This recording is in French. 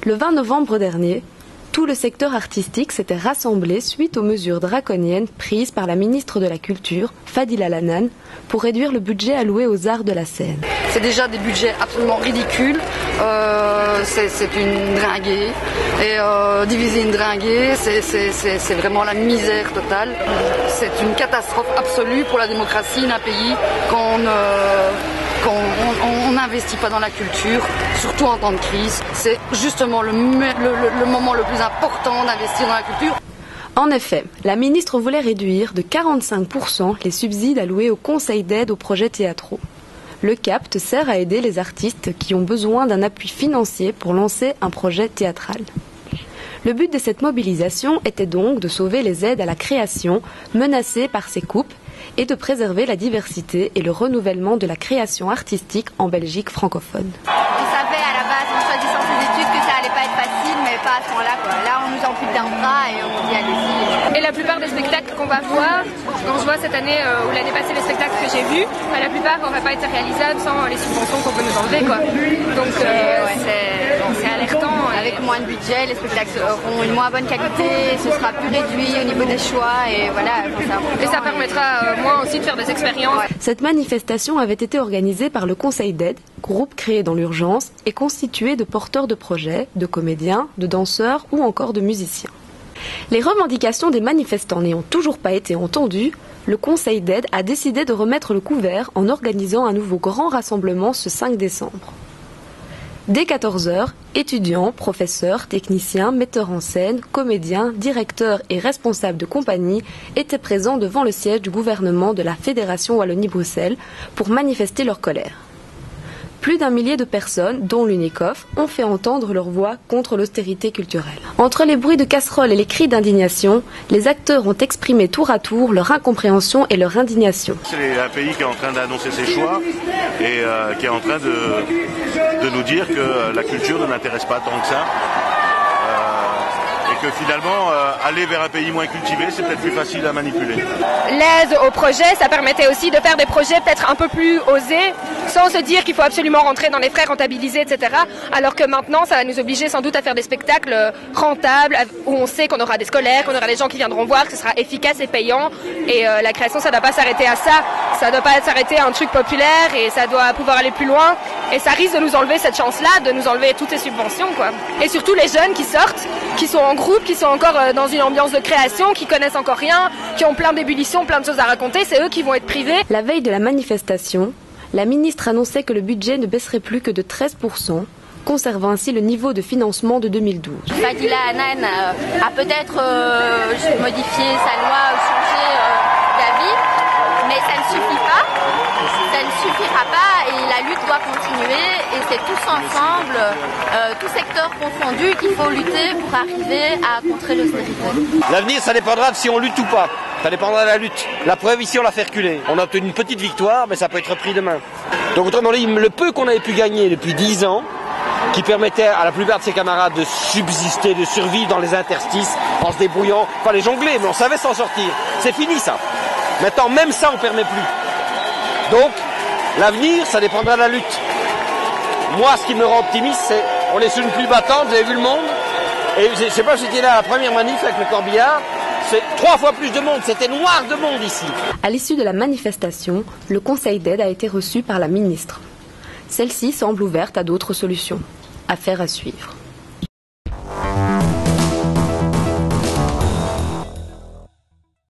Le 20 novembre dernier, tout le secteur artistique s'était rassemblé suite aux mesures draconiennes prises par la ministre de la Culture, Fadila Lanan, pour réduire le budget alloué aux arts de la scène. C'est déjà des budgets absolument ridicules, c'est une dringuée, et diviser une dringuée, c'est vraiment la misère totale. C'est une catastrophe absolue pour la démocratie d'un pays qu'on n'investit pas dans la culture, surtout en temps de crise. C'est justement le moment le plus important d'investir dans la culture. En effet, la ministre voulait réduire de 45% les subsides alloués au Conseil d'aide aux projets théâtraux. Le CAPT sert à aider les artistes qui ont besoin d'un appui financier pour lancer un projet théâtral. Le but de cette mobilisation était donc de sauver les aides à la création menacées par ces coupes et de préserver la diversité et le renouvellement de la création artistique en Belgique francophone. On savait à la base en choisissant ces études que ça allait pas être facile, mais pas à ce moment-là, quoi. Là, on nous ampute d'un bras et on dit allez-y. Et la plupart des spectacles qu'on va voir, quand je vois cette année ou l'année passée les spectacles que j'ai vus, la plupart n'auraient pas été réalisables sans les subventions qu'on peut nous enlever, quoi. Donc c'est alertant. Avec moins de budget, les spectacles auront une moins bonne qualité, ce sera plus réduit au niveau des choix et voilà. Et ça permettra moi aussi de faire des expériences. Cette manifestation avait été organisée par le Conseil d'aide, groupe créé dans l'urgence et constitué de porteurs de projets, de comédiens, de danseurs ou encore de musiciens. Les revendications des manifestants n'ayant toujours pas été entendues, le Conseil d'aide a décidé de remettre le couvert en organisant un nouveau grand rassemblement ce 5 décembre. Dès 14h, étudiants, professeurs, techniciens, metteurs en scène, comédiens, directeurs et responsables de compagnie étaient présents devant le siège du gouvernement de la Fédération Wallonie-Bruxelles pour manifester leur colère. Plus d'1 millier de personnes, dont l'UNICOF, ont fait entendre leur voix contre l'austérité culturelle. Entre les bruits de casseroles et les cris d'indignation, les acteurs ont exprimé tour à tour leur incompréhension et leur indignation. C'est un pays qui est en train d'annoncer ses choix et qui est en train de nous dire que la culture ne l'intéresse pas tant que ça. Et que finalement, aller vers un pays moins cultivé, c'est peut-être plus facile à manipuler. L'aide au projet, ça permettait aussi de faire des projets peut-être un peu plus osés, sans se dire qu'il faut absolument rentrer dans les frais rentabilisés, etc. Alors que maintenant, ça va nous obliger sans doute à faire des spectacles rentables, où on sait qu'on aura des scolaires, qu'on aura des gens qui viendront voir, que ce sera efficace et payant. Et la création, ça ne doit pas s'arrêter à ça. Ça ne doit pas s'arrêter à un truc populaire et ça doit pouvoir aller plus loin. Et ça risque de nous enlever cette chance-là, de nous enlever toutes ces subventions, quoi. Et surtout les jeunes qui sortent, qui sont en groupe, qui sont encore dans une ambiance de création, qui connaissent encore rien, qui ont plein d'ébullitions, plein de choses à raconter, c'est eux qui vont être privés. La veille de la manifestation, la ministre annonçait que le budget ne baisserait plus que de 13%, conservant ainsi le niveau de financement de 2012. Fadila Lanan a peut-être modifié sa loi ou changé d'avis, mais ça ne suffit pas. Ça ne suffira pas et la lutte doit continuer et c'est tous ensemble, tous secteurs confondus, qu'il faut lutter pour arriver à contrer l'austérité. L'avenir, ça dépendra de si on lutte ou pas. Ça dépendra de la lutte. La preuve ici, on l'a fait reculer. On a obtenu une petite victoire, mais ça peut être repris demain. Donc autrement dit, le peu qu'on avait pu gagner depuis 10 ans, qui permettait à la plupart de ses camarades de subsister, de survivre dans les interstices, en se débrouillant, fallait jongler, mais on savait s'en sortir. C'est fini ça. Maintenant, même ça, on ne permet plus. Donc, l'avenir, ça dépendra de la lutte. Moi, ce qui me rend optimiste, c'est on est sur une pluie battante, vous avez vu le monde. Et je ne sais pas, j'étais là à la première manif avec le corbillard. C'est 3 fois plus de monde, c'était noir de monde ici. À l'issue de la manifestation, le Conseil d'aide a été reçu par la ministre. Celle-ci semble ouverte à d'autres solutions. Affaire à suivre.